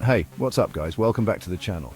Hey, what's up guys? Welcome back to the channel.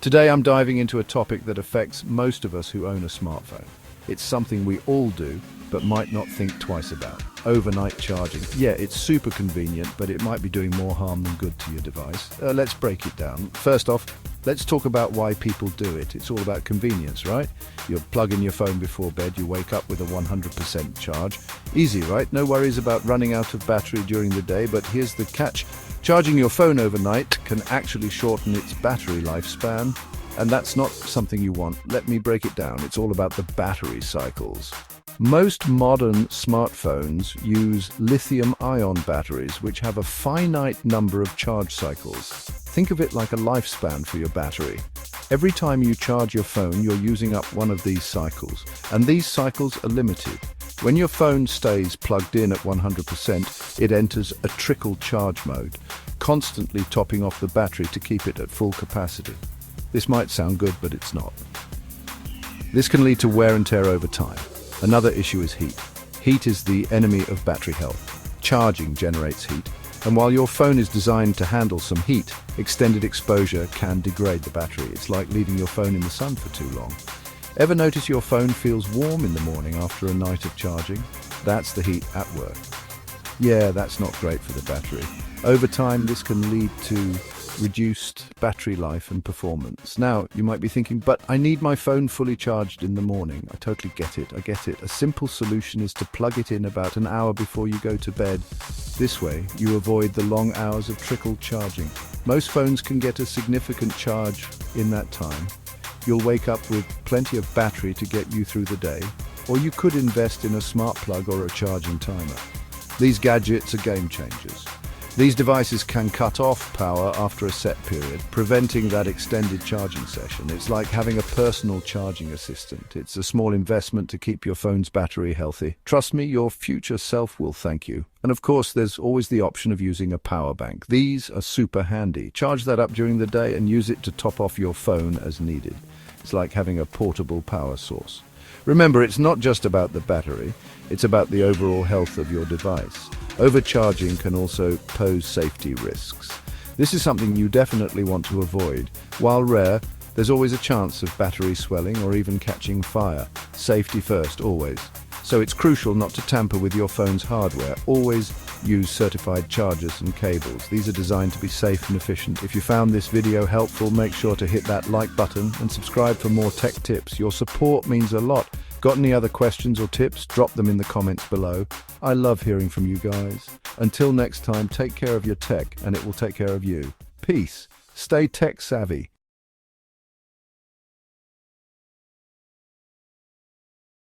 Today I'm diving into a topic that affects most of us who own a smartphone. It's something we all do, but might not think twice about. Overnight charging. Yeah, it's super convenient, but it might be doing more harm than good to your device. Let's break it down. First off, let's talk about why people do it. It's all about convenience, right? You plug in your phone before bed, you wake up with a 100% charge. Easy, right? No worries about running out of battery during the day, but here's the catch. Charging your phone overnight can actually shorten its battery lifespan, and that's not something you want. Let me break it down. It's all about the battery cycles. Most modern smartphones use lithium-ion batteries, which have a finite number of charge cycles. Think of it like a lifespan for your battery. Every time you charge your phone, you're using up one of these cycles, and these cycles are limited. When your phone stays plugged in at 100%, it enters a trickle charge mode, constantly topping off the battery to keep it at full capacity. This might sound good, but it's not. This can lead to wear and tear over time. Another issue is heat. Heat is the enemy of battery health. Charging generates heat, and while your phone is designed to handle some heat, extended exposure can degrade the battery. It's like leaving your phone in the sun for too long. Ever notice your phone feels warm in the morning after a night of charging? That's the heat at work. Yeah, that's not great for the battery. Over time, this can lead to reduced battery life and performance. Now, you might be thinking, but I need my phone fully charged in the morning. I totally get it. I get it. A simple solution is to plug it in about an hour before you go to bed. This way, you avoid the long hours of trickle charging. Most phones can get a significant charge in that time. You'll wake up with plenty of battery to get you through the day, or you could invest in a smart plug or a charging timer. These gadgets are game changers. These devices can cut off power after a set period, preventing that extended charging session. It's like having a personal charging assistant. It's a small investment to keep your phone's battery healthy. Trust me, your future self will thank you. And of course, there's always the option of using a power bank. These are super handy. Charge that up during the day and use it to top off your phone as needed. It's like having a portable power source. Remember, it's not just about the battery, it's about the overall health of your device. Overcharging can also pose safety risks. This is something you definitely want to avoid. While rare, there's always a chance of battery swelling or even catching fire. Safety first, always. So it's crucial not to tamper with your phone's hardware. Always use certified chargers and cables. These are designed to be safe and efficient. If you found this video helpful, make sure to hit that like button and subscribe for more tech tips. Your support means a lot. Got any other questions or tips? Drop them in the comments below. I love hearing from you guys. Until next time, take care of your tech and it will take care of you. Peace. Stay tech savvy.